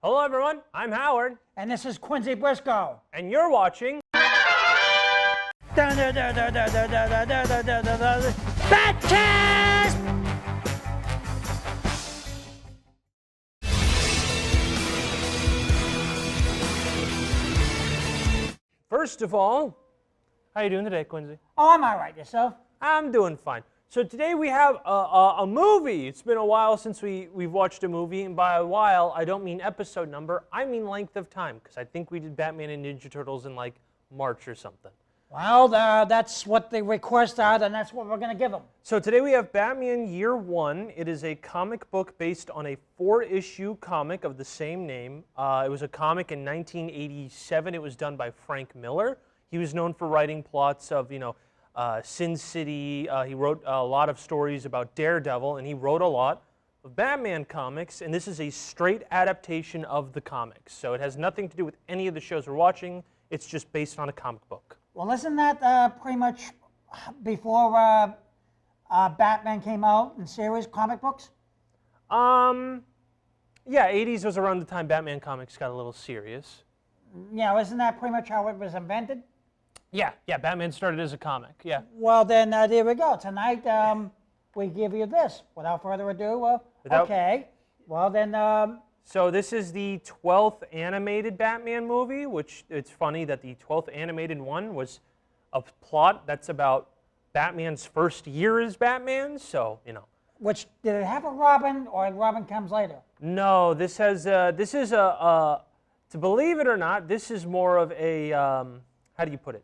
Hello everyone, I'm Howard. And this is Quincy Brisco. And you're watching BATCAST! First of all, how you doing today, Quincy? Oh, I'm all right. Yourself? I'm doing fine. So today we have a movie. It's been a while since we've watched a movie, and by a while, I don't mean episode number, I mean length of time, because I think we did Batman and Ninja Turtles in like March or something. Well, that's what the requests are, and that's what we're going to give them. So today we have Batman Year One. It is a comic book based on a 4-issue comic of the same name. It was a comic in 1987. It was done by Frank Miller. He was known for writing plots of, Sin City. He wrote a lot of stories about Daredevil, and he wrote a lot of Batman comics, and this is a straight adaptation of the comics. So it has nothing to do with any of the shows we're watching. It's just based on a comic book. Well, isn't that pretty much before Batman came out in series comic books? Yeah, 80s was around the time Batman comics got a little serious. Yeah, isn't that pretty much how it was invented? Yeah, Batman started as a comic, yeah. Well, then there we go. Tonight we give you this. Without further ado, okay. Well, then... So this is the 12th animated Batman movie, which it's funny that the 12th animated one was a plot that's about Batman's first year as Batman, so, Which, did it have a Robin, or Robin comes later? No, this has, to believe it or not, this is more of a, how do you put it?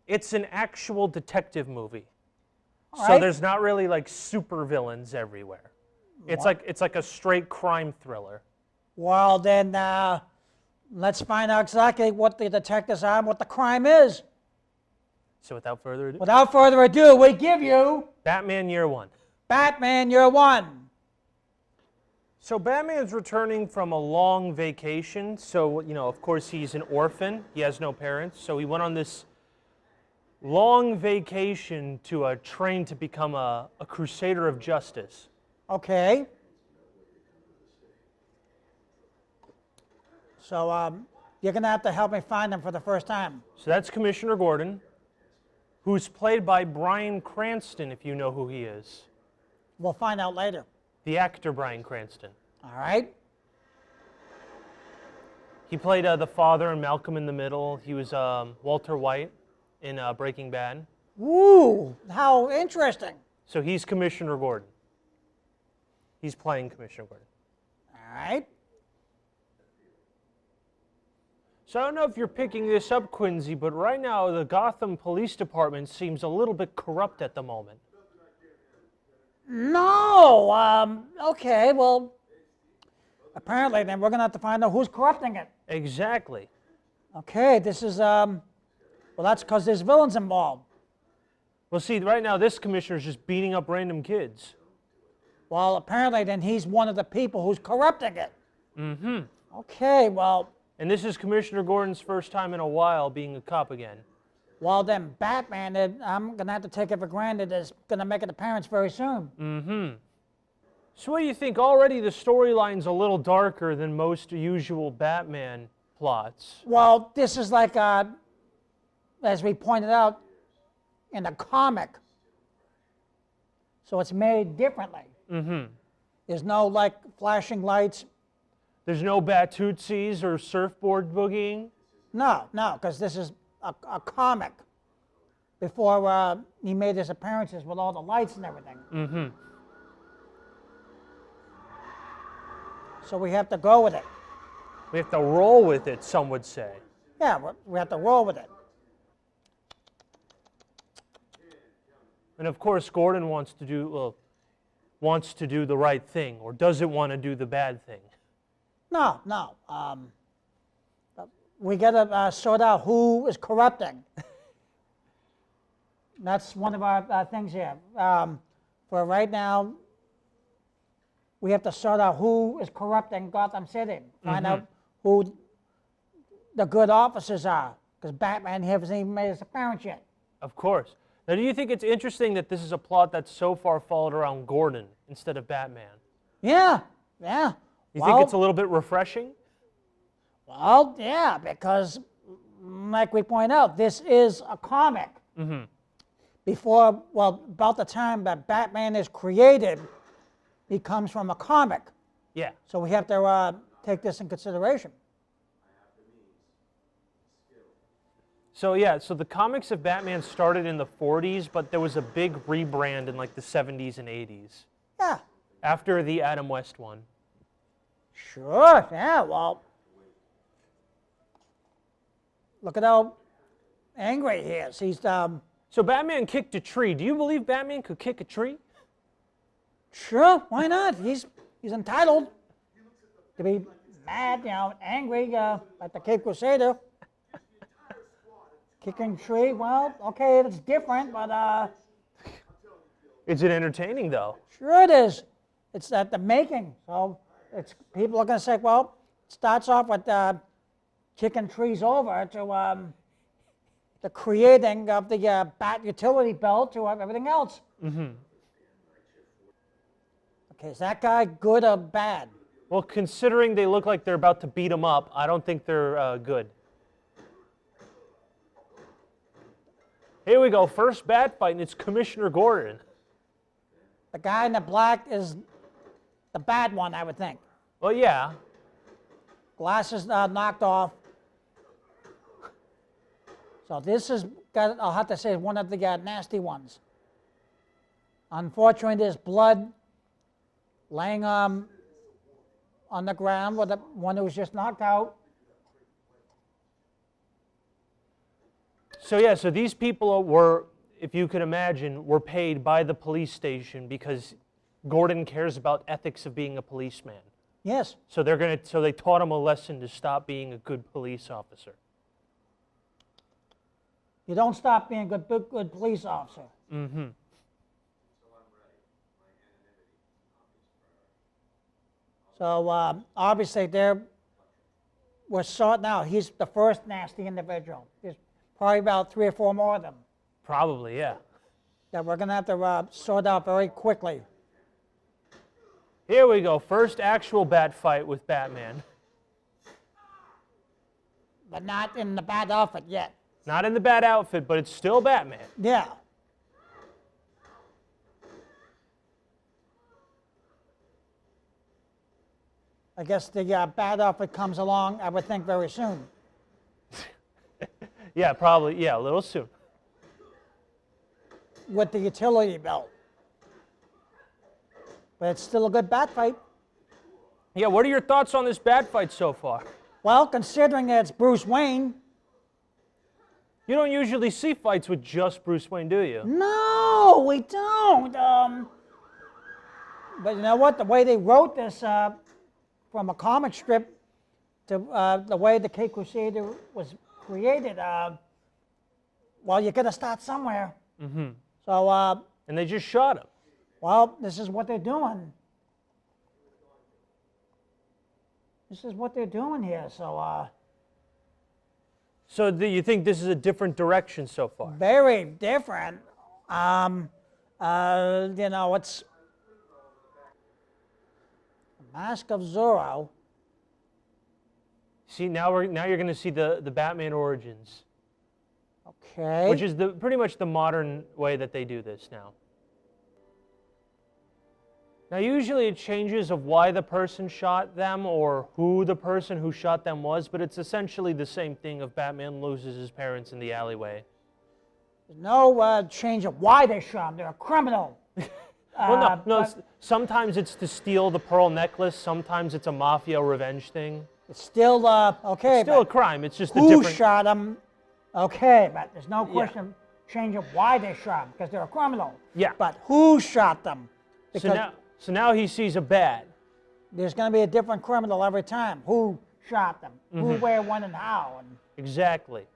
It's an actual detective movie. All so right. there's not really like super villains everywhere. It's like a straight crime thriller. Well, then let's find out exactly what the detectives are and what the crime is. So without further Without further ado, we give you Batman Year One. Batman Year One. So Batman's returning from a long vacation. So, of course, he's an orphan. He has no parents. So he went on this long vacation to train to become a crusader of justice. Okay. So you're going to have to help me find him for the first time. So that's Commissioner Gordon, who's played by Bryan Cranston, if you know who he is. We'll find out later. The actor Bryan Cranston. All right. He played the father in Malcolm in the Middle. He was Walter White in Breaking Bad. Woo! How interesting. So he's Commissioner Gordon. He's playing Commissioner Gordon. All right. So I don't know if you're picking this up, Quincy, but right now the Gotham Police Department seems a little bit corrupt at the moment. No. Okay. Well, apparently, then we're going to have to find out who's corrupting it. Exactly. Okay. This is well, that's because there's villains involved. Well, see, right now this commissioner's just beating up random kids. Well, apparently, then he's one of the people who's corrupting it. Mm-hmm. Okay, well... And this is Commissioner Gordon's first time in a while being a cop again. Well, then Batman, I'm going to have to take it for granted, is going to make an appearance very soon. Mm-hmm. So what do you think? Already the storyline's a little darker than most usual Batman plots. Well, this is like, as we pointed out, in a comic. So it's made differently. Mm-hmm. There's no, like, flashing lights. There's no Batootsies or surfboard boogieing? No, because this is a comic before he made his appearances with all the lights and everything. Mm-hmm. So we have to go with it. We have to roll with it, some would say. Yeah, we have to roll with it. And of course, Gordon wants to do the right thing, or doesn't want to do the bad thing. No. We got to sort out who is corrupting. That's one of our things here. For right now, we have to sort out who is corrupting Gotham City. Find out who the good officers are, because Batman hasn't even made his appearance yet. Of course. Now, do you think it's interesting that this is a plot that's so far followed around Gordon instead of Batman? Yeah. You think it's a little bit refreshing? Well, yeah, because like we point out, this is a comic. Before, well, about the time that Batman is created, he comes from a comic. Yeah. So we have to take this in consideration. So yeah, so the comics of Batman started in the 40s, but there was a big rebrand in like the 70s and 80s. Yeah. After the Adam West one. Sure, yeah, well, look at how angry he is. He's, So Batman kicked a tree. Do you believe Batman could kick a tree? sure, why not? He's entitled to be mad, angry, like the Cape Crusader. Kicking tree, well, okay, it's different, but Is it entertaining though? sure it is. It's at the making, so it's people are going to say, well, it starts off with kicking trees over to the creating of the Bat utility belt to everything else. Okay, is that guy good or bad? Well, considering they look like they're about to beat him up, I don't think they're good. Here we go, first bat fight, and it's Commissioner Gordon. The guy in the black is the bad one, I would think. Well, yeah. Glasses knocked off. So this is, I'll have to say, one of the nasty ones. Unfortunately, there's blood laying on the ground with the one who was just knocked out. So yeah, so these people were, if you can imagine, were paid by the police station because Gordon cares about ethics of being a policeman. Yes. So they taught him a lesson to stop being a good police officer. You don't stop being a good police officer. So obviously we're sorting out. He's the first nasty individual. There's probably about 3 or 4 more of them. Probably, yeah. That we're going to have to sort out very quickly. Here we go, first actual bat fight with Batman. But not in the bad outfit yet. Not in the bat outfit, but it's still Batman. Yeah. I guess the bad outfit comes along, I would think, very soon. Yeah, probably, yeah, a little soon. With the utility belt. But it's still a good bat fight. Yeah, what are your thoughts on this bat fight so far? Well, considering that it's Bruce Wayne. You don't usually see fights with just Bruce Wayne, do you? No, we don't. But you know what? The way they wrote this from a comic strip to the way the Cape Crusader was created, well, you got to start somewhere. So. And they just shot him. Well, this is what they're doing. This is what they're doing here. So. So do you think this is a different direction so far? Very different. You know, it's Mask of Zorro. See, now you're going to see the Batman origins. Okay. Which is pretty much the modern way that they do this now. Now, usually it changes of why the person shot them or who the person who shot them was, but it's essentially the same thing of Batman loses his parents in the alleyway. There's no change of why they shot him. They're a criminal. Well, no, sometimes it's to steal the pearl necklace. Sometimes it's a mafia revenge thing. It's still, okay. It's still a crime. It's just a who different... shot him? Okay, but there's no question of change of why they shot him, because they're a criminal. Yeah. But who shot them? Because So now he sees a bat. there's going to be a different criminal every time. Who shot them? Who, where, when, and how? And Exactly.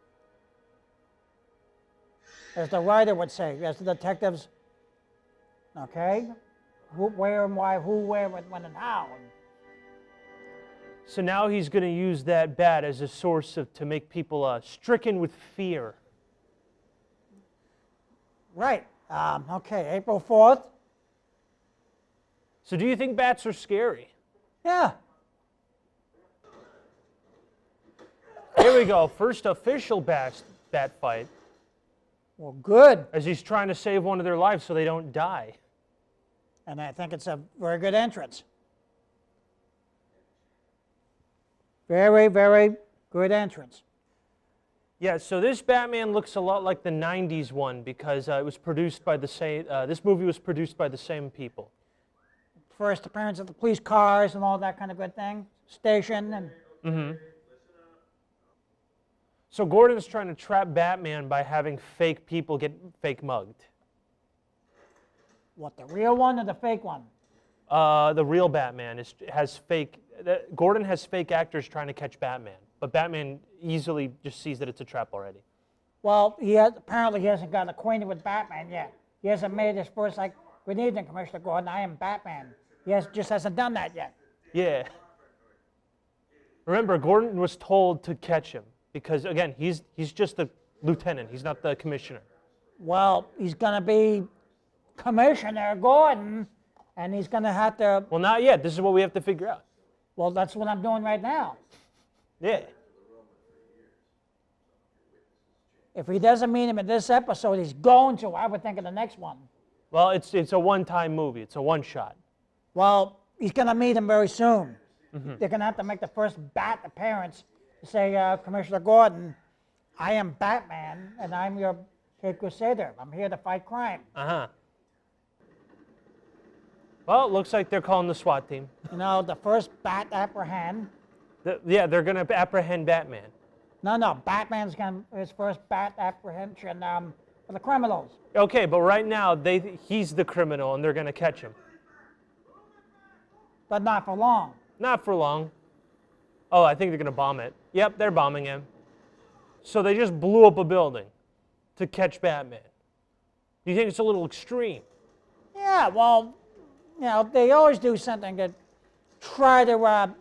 as the writer would say, as the detectives, okay? Who, where, and why, who, where, when, and how. And So now he's going to use that bat as a source to make people stricken with fear. right. Okay, April 4th. So do you think bats are scary? Yeah. here we go. First official bat fight. Well, good. As he's trying to save one of their lives so they don't die. And I think it's a very good entrance. Very, very good entrance. Yeah, so this Batman looks a lot like the 90s one because it was produced by the same, this movie was produced by the same people. First appearance of the police cars and all that kind of good thing. Station and... Mm-hmm. So Gordon's trying to trap Batman by having fake people get fake mugged. What, the real one or the fake one? The real Batman has fake... Gordon has fake actors trying to catch Batman, but Batman easily just sees that it's a trap already. Well, apparently he hasn't gotten acquainted with Batman yet. He hasn't made his first, like, good evening, Commissioner Gordon, I am Batman. He just hasn't done that yet. Yeah. Remember, Gordon was told to catch him because, again, he's just the lieutenant. He's not the commissioner. Well, he's going to be Commissioner Gordon, and he's going to have to... Well, not yet. This is what we have to figure out. Well, that's what I'm doing right now. Yeah. If he doesn't meet him in this episode, he's going to, I would think, in the next one. Well, it's a one-time movie. It's a one-shot. Well, he's going to meet him very soon. Mm-hmm. They're going to have to make the first Bat appearance to say, Commissioner Gordon, I am Batman, and I'm your Cape Crusader. I'm here to fight crime. Uh-huh. Well, it looks like they're calling the SWAT team. You know, the first Bat apprehend. Yeah, they're going to apprehend Batman. No, Batman's going to his first Bat apprehension for the criminals. Okay, but right now, he's the criminal, and they're going to catch him. But not for long. Not for long. Oh, I think they're going to bomb it. Yep, they're bombing him. So they just blew up a building to catch Batman. Do you think it's a little extreme? Yeah, well, you know, they always do something to try to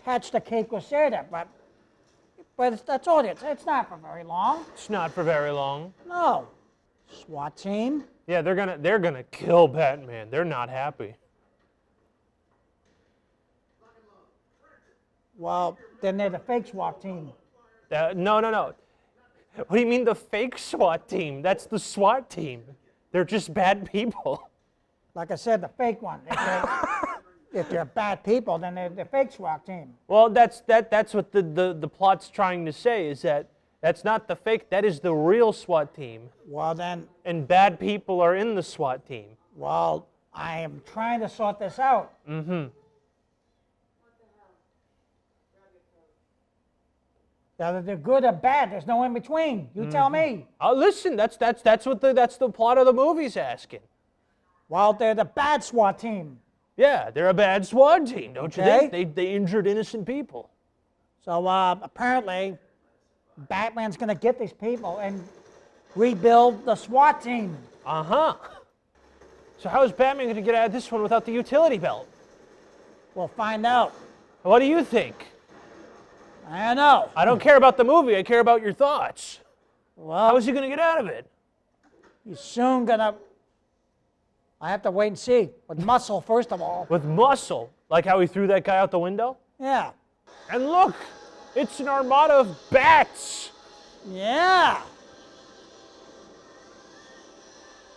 catch the Cape Crusader, but that's all it is. It's not for very long. It's not for very long. No. SWAT team? Yeah, they're gonna kill Batman. They're not happy. Well, then they're the fake SWAT team. No. What do you mean the fake SWAT team? That's the SWAT team. They're just bad people. Like I said, the fake one. If they're bad people, then they're the fake SWAT team. Well, that's what the plot's trying to say, is that that's not the fake, that is the real SWAT team. Well, then... And bad people are in the SWAT team. Well, I am trying to sort this out. Mm-hmm. Whether they're good or bad, there's no in between. You tell me. Oh, listen, that's what the plot of the movie's asking. Well, they're the bad SWAT team. Yeah, they're a bad SWAT team, don't you think? They injured innocent people. So apparently, Batman's going to get these people and rebuild the SWAT team. Uh-huh. So how is Batman going to get out of this one without the utility belt? We'll find out. What do you think? I don't know. I don't care about the movie. I care about your thoughts. Well, how is he going to get out of it? He's soon going to... I have to wait and see. With muscle, first of all. With muscle? Like how he threw that guy out the window? Yeah. And look, it's an armada of bats. Yeah.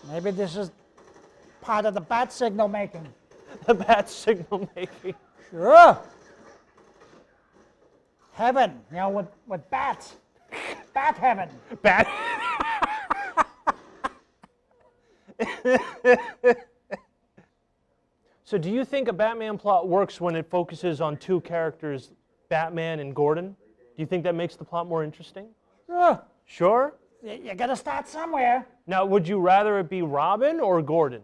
Maybe this is part of the bat signal making. The bat signal making. Sure. Heaven, you know, with bats. Bat heaven. Bat. So do you think a Batman plot works when it focuses on two characters, Batman and Gordon? Do you think that makes the plot more interesting? Sure. Sure? You gotta start somewhere. Now, would you rather it be Robin or Gordon?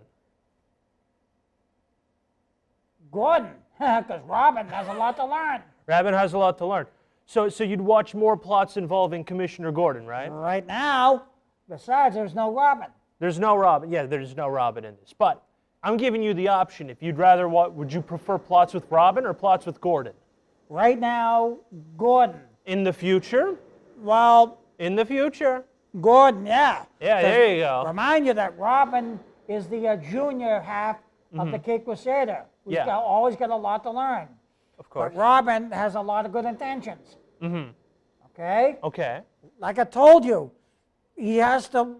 Gordon, because Robin has a lot to learn. Robin has a lot to learn. So you'd watch more plots involving Commissioner Gordon, right? Right now, besides, there's no Robin. There's no Robin. Yeah, there's no Robin in this. But I'm giving you the option. If you'd rather, would you prefer plots with Robin or plots with Gordon? Right now, Gordon. In the future? Well... In the future. Gordon, yeah. Yeah, there you go. Remind you that Robin is the junior half of the Cape Crusader. Who's always got a lot to learn. Of course. But Robin has a lot of good intentions. Mm-hmm. Okay? Okay. Like I told you, he has to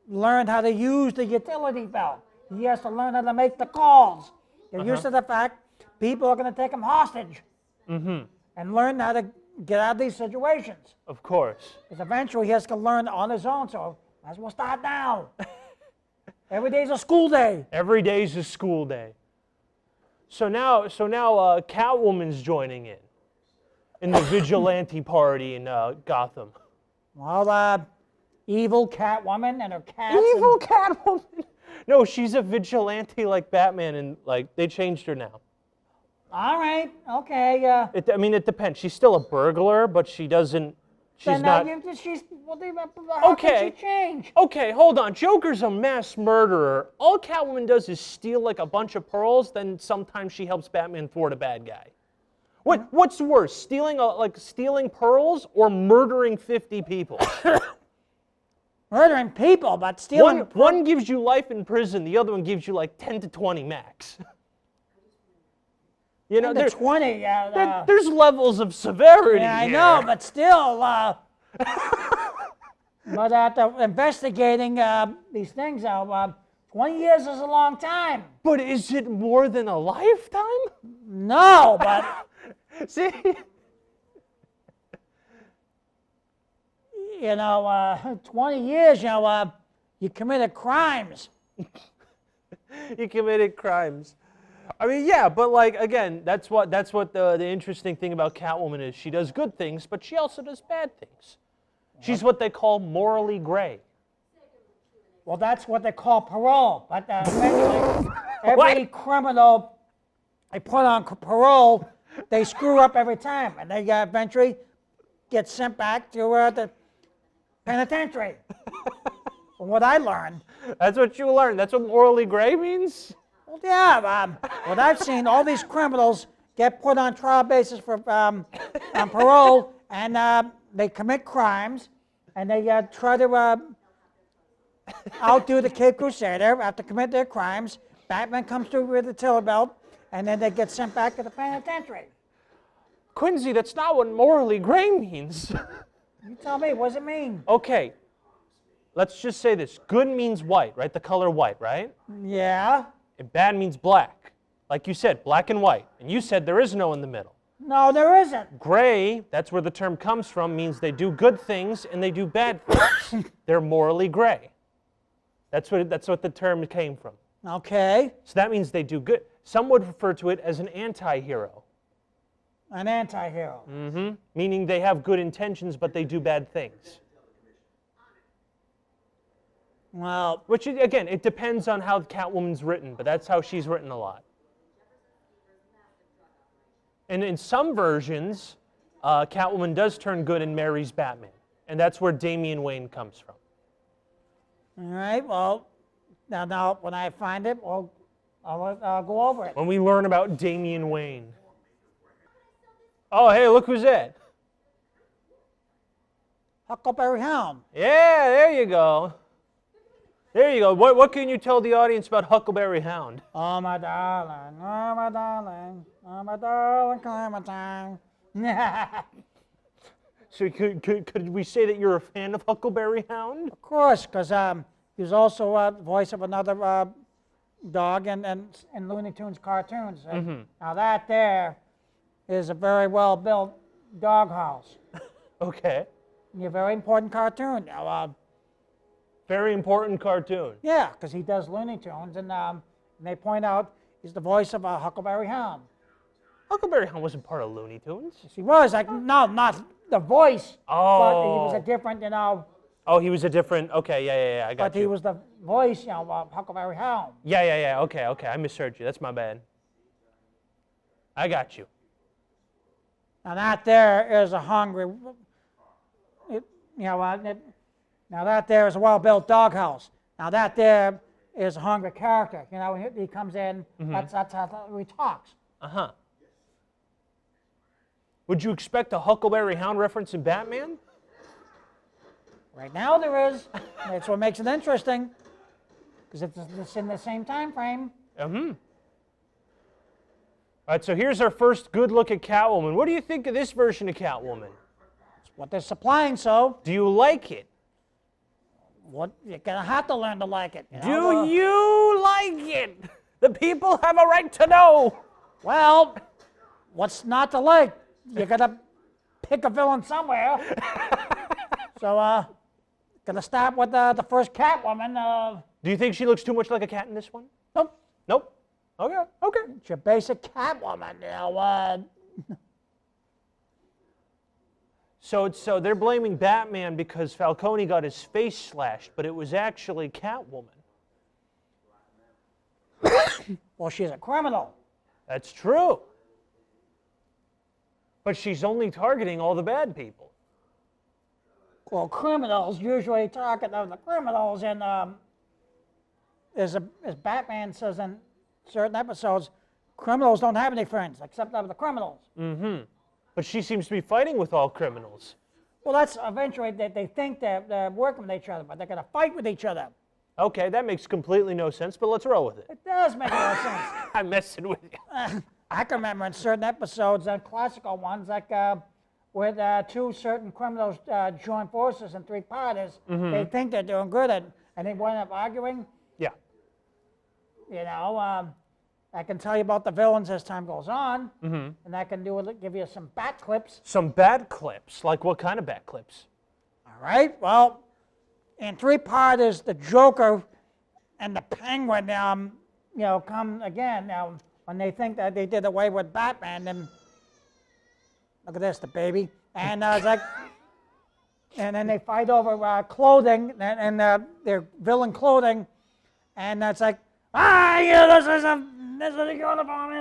learn how to use the utility belt. He has to learn how to make the calls. Get used to the fact people are going to take him hostage. And learn how to get out of these situations. Of course. Because eventually he has to learn on his own, so might as well start now. Every day's a school day. Every day's a school day. So now, Catwoman's joining in the vigilante party in Gotham. Well, evil Catwoman and her cats. Evil Catwoman. No, she's a vigilante like Batman, and like they changed her now. All right, okay. I mean, it depends. She's still a burglar, but she doesn't. She's not. How can she change? Okay, hold on. Joker's a mass murderer. All Catwoman does is steal like a bunch of pearls. Then sometimes she helps Batman thwart a bad guy. What's worse, stealing pearls or murdering 50 people? Murdering people, but stealing. One gives you life in prison. The other one gives you like 10 to 20 max. You know, there's 20. There's levels of severity. Yeah, I here. know, but still. But after investigating these things, 20 years is a long time. But is it more than a lifetime? No, but see, 20 years, you committed crimes. You committed crimes. I mean, yeah, but like again, that's what the interesting thing about Catwoman is. She does good things, but she also does bad things. She's what they call morally gray. Well, that's what they call parole. But eventually, every criminal they put on parole, they screw up every time, and they eventually get sent back to the penitentiary. From what I learned. That's what you learned. That's what morally gray means? Well, yeah. What I've seen, all these criminals get put on trial basis for on parole, and they commit crimes, and they try to outdo the Cape Crusader after commit their crimes. Batman comes through with the tiller belt, and then they get sent back to the penitentiary. Quincy, that's not what morally gray means. You tell me, what does it mean? Okay, let's just say this. Good means white, right? The color white, right? Yeah. And bad means black. Like you said, black and white. And you said there is no in the middle. No, there isn't. Gray, that's where the term comes from, means they do good things and they do bad things. They're morally gray. That's what the term came from. Okay. So that means they do good. Some would refer to it as an anti-hero. An anti-hero. Mm-hmm. Meaning they have good intentions, but they do bad things. Well, which, again, it depends on how Catwoman's written, but that's how she's written a lot. And in some versions, Catwoman does turn good and marries Batman. And that's where Damian Wayne comes from. All right, well, now when I find it, I'll go over it. When we learn about Damian Wayne. Oh, hey, look who's that. Huckleberry Hound. Yeah, there you go. There you go. What can you tell the audience about Huckleberry Hound? Oh, my darling, oh, my darling, oh, my darling, Clementine. So could we say that you're a fan of Huckleberry Hound? Of course, because he was also a voice of another dog in Looney Tunes cartoons. Now that there is a very well-built doghouse. Okay. A very important cartoon. Now, very important cartoon. Yeah, because he does Looney Tunes, and they point out he's the voice of a Huckleberry Hound. Huckleberry Hound wasn't part of Looney Tunes. Yes, he was. No, not the voice. Oh. But he was a different, Oh, he was a different. Okay, yeah. I got you. But he was the voice, of Huckleberry Hound. Yeah. Okay. I misheard you. That's my bad. I got you. Now that there is a hungry. Now that there is a well-built doghouse. Now that there is a hungry character. When he comes in, that's how he talks. Uh-huh. Would you expect a Huckleberry Hound reference in Batman? Right now there is. That's what makes it interesting. Because it's in the same time frame. All right, so here's our first good look at Catwoman. What do you think of this version of Catwoman? It's what they're supplying. So Do you like it? what you're gonna have to learn to like it. You Do know? you like it? The people have a right to know. Well, what's not to like? You gotta pick a villain somewhere. So, gonna start with the first Catwoman. Do you think she looks too much like a cat in this one? Nope, Nope. Okay. Okay. it's your basic Catwoman. You know, So they're blaming Batman because Falcone got his face slashed, but it was actually Catwoman. well, she's a criminal. That's true. But she's only targeting all the bad people. Well, criminals usually target the criminals, and as Batman says in certain episodes, criminals don't have any friends except other criminals. Mm-hmm. But she seems to be fighting with all criminals. Well, that's eventually that they think they're working with each other, but they're going to fight with each other. Okay, that makes completely no sense, but let's roll with it. It does make no sense. I'm messing with you. I can remember in certain episodes, classical ones, like where two certain criminals join forces in three parties. They think they're doing good, and they wind up arguing. Yeah. You know, I can tell you about the villains as time goes on, and I can give you some bat clips. Some bad clips. Like what kind of bad clips? All right. Well, in three parts is the Joker and the Penguin. You know, come again now when they think that they did away with Batman. Then look at this, the baby, and it's like, and then they fight over clothing and their villain clothing, and it's like, this is a uniform,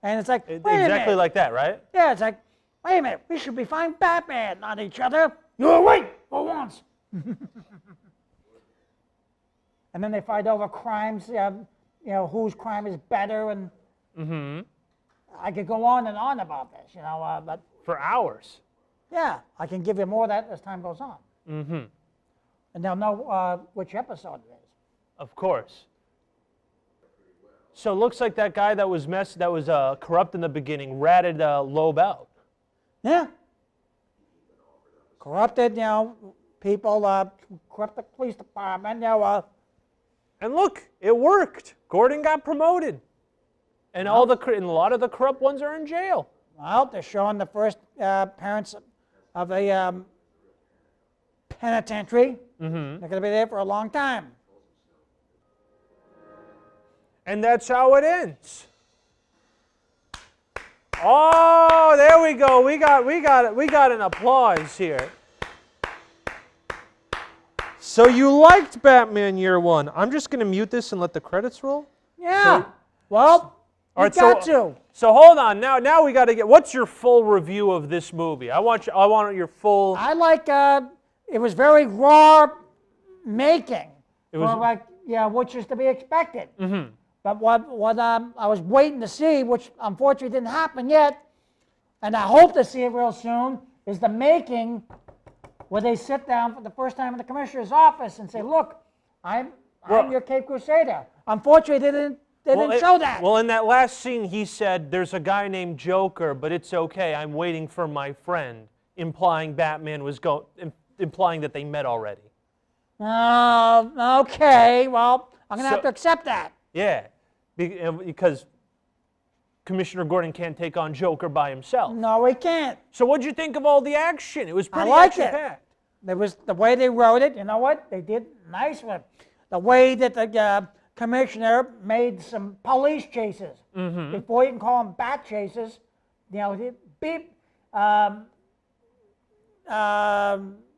and it's like, wait a Exactly minute. like that, right? Yeah, it's like, wait a minute, we should be fighting Batman, not each other. You're right for once. And then they fight over crimes, you know, whose crime is better, and I could go on and on about this, you know, but For hours. yeah, I can give you more of that as time goes on. And they'll know which episode it is. Of course. So it looks like that guy that was corrupt in the beginning ratted Loeb out. Yeah. Corrupted, you know, people, corrupt the police department, you know. And look, it worked. Gordon got promoted. And a lot of the corrupt ones are in jail. Well, they're showing the first parents of a penitentiary. They're going to be there for a long time. And that's how it ends. Oh, there we go. We got an applause here. So you liked Batman Year One. I'm just going to mute this and let the credits roll. Yeah. Well, you got to. So hold on. Now we got to get. What's your full review of this movie? I want your full. I like. It was very raw making. It was for like which is to be expected. But what I was waiting to see, which unfortunately didn't happen yet, and I hope to see it real soon, is the making where they sit down for the first time in the commissioner's office and say, "Look, I'm your Cape Crusader." Unfortunately, they didn't show that. Well, in that last scene, he said, "There's a guy named Joker, but it's okay. I'm waiting for my friend," implying Batman was implying that they met already. Okay. Well, I'm gonna have to accept that. Yeah, because Commissioner Gordon can't take on Joker by himself. No, we can't. So what'd you think of all the action? It was pretty I liked action-packed. There was the way they wrote it. You know what? They did nice with the way that the commissioner made some police chases. Before you can call them bat chases, you know, beep. You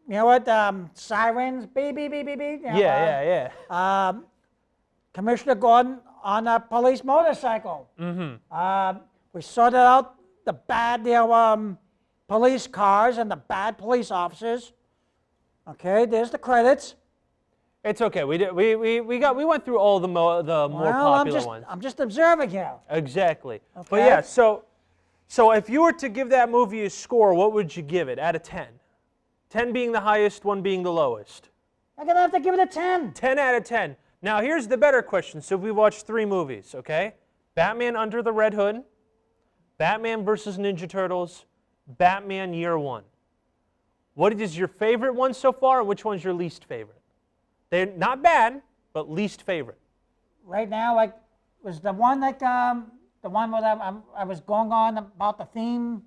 know what? Sirens, beep, beep, beep, beep, beep. You know, Yeah. Commissioner Gordon on a police motorcycle. We sorted out the bad police cars and the bad police officers. Okay, there's the credits. It's okay. We went through all the more popular ones. I'm just observing here. Exactly. Okay. But yeah, so if you were to give that movie a score, what would you give it out of 10? 10 being the highest, 1 being the lowest. I'm gonna have to give it a 10. 10 out of 10. Now here's the better question. So we watched 3 movies, okay? Batman Under the Red Hood, Batman vs. Ninja Turtles, Batman Year One. What is your favorite one so far, and which one's your least favorite? They're not bad, but least favorite. Right now, like, was the one like the one where I was going on about the theme?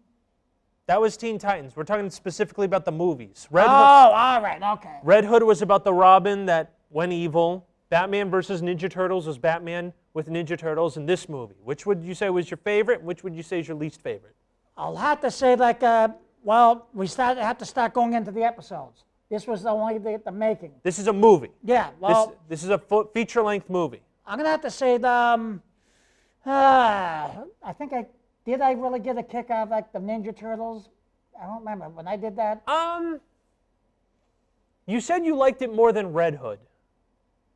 That was Teen Titans. We're talking specifically about the movies. All right, okay. Red Hood was about the Robin that went evil. Batman versus Ninja Turtles was Batman with Ninja Turtles in this movie. Which would you say was your favorite? Which would you say is your least favorite? I'll have to say, like, well, we have to start going into the episodes. This was only the making. This is a movie. Yeah, well, this is a feature-length movie. I'm gonna have to say the. I think did I really get a kick out of like the Ninja Turtles? I don't remember when I did that. You said you liked it more than Red Hood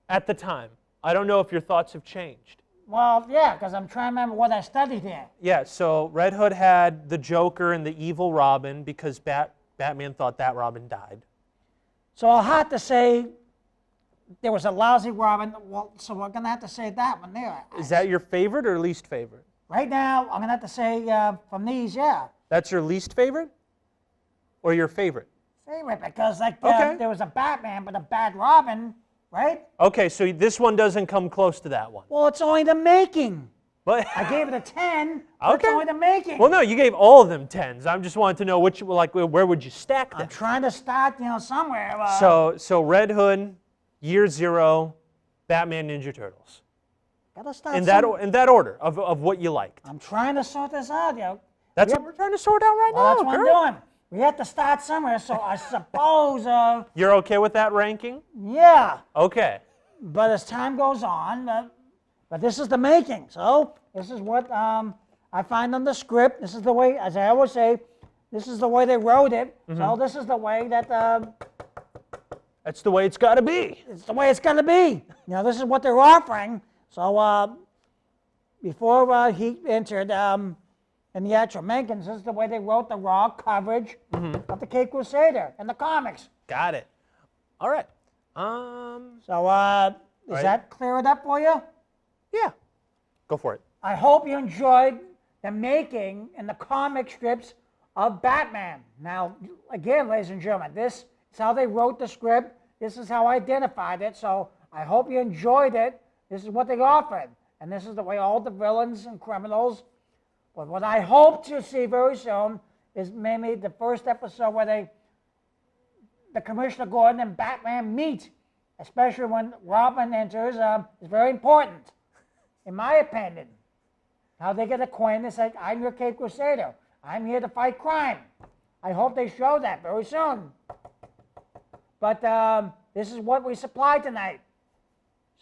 at the time. I don't know if your thoughts have changed. Well, yeah, because I'm trying to remember what I studied here. Yeah, so Red Hood had the Joker and the evil Robin because Batman thought that Robin died. So I'll have to say there was a lousy Robin. Well, so we're going to have to say that one there. Is that your favorite or least favorite? Right now, I'm going to have to say from these, yeah. That's your least favorite or your favorite? Favorite, because like Okay. there was a Batman, but a bad Robin, right? Okay, so this one doesn't come close to that one. Well, it's only the making. But I gave it a 10, but it's Okay. only the making. Well, no, you gave all of them 10s. I just wanted to know which, like, where would you stack them? I'm trying to start, somewhere. So Red Hood, Year Zero, Batman, Ninja Turtles. Gotta start In that order of what you liked. I'm trying to sort this out, That's what we're trying to sort out right Well, now, that's what girl. I'm doing. We have to start somewhere, so I suppose, You're okay with that ranking? yeah. Okay. But as time goes on, but this is the making. So this is what I find on the script. This is the way, as I always say, this is the way they wrote it. So this is the way that That's the way it's got to be. it's the way it's going to be. This is what they're offering. So before he entered in the actual makings, this is the way they wrote the raw coverage of the Cape Crusader and the comics. Got it. All right. So does that clear it up for you? Yeah. Go for it. I hope you enjoyed the making and the comic strips of Batman. Now, again, ladies and gentlemen, this is how they wrote the script. This is how I identified it. So I hope you enjoyed it. This is what they offered. And this is the way all the villains and criminals. But what I hope to see very soon is maybe the first episode where the Commissioner Gordon and Batman meet, especially when Robin enters, is very important, in my opinion. How they get acquainted, it's like, I'm your Cape Crusader. I'm here to fight crime. I hope they show that very soon. But this is what we supplied tonight.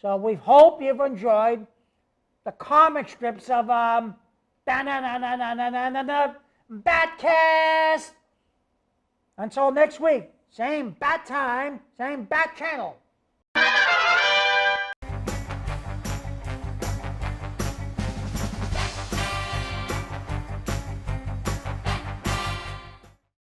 So we hope you've enjoyed the comic strips of BATCAST. Until next week, same bat time, same bat channel.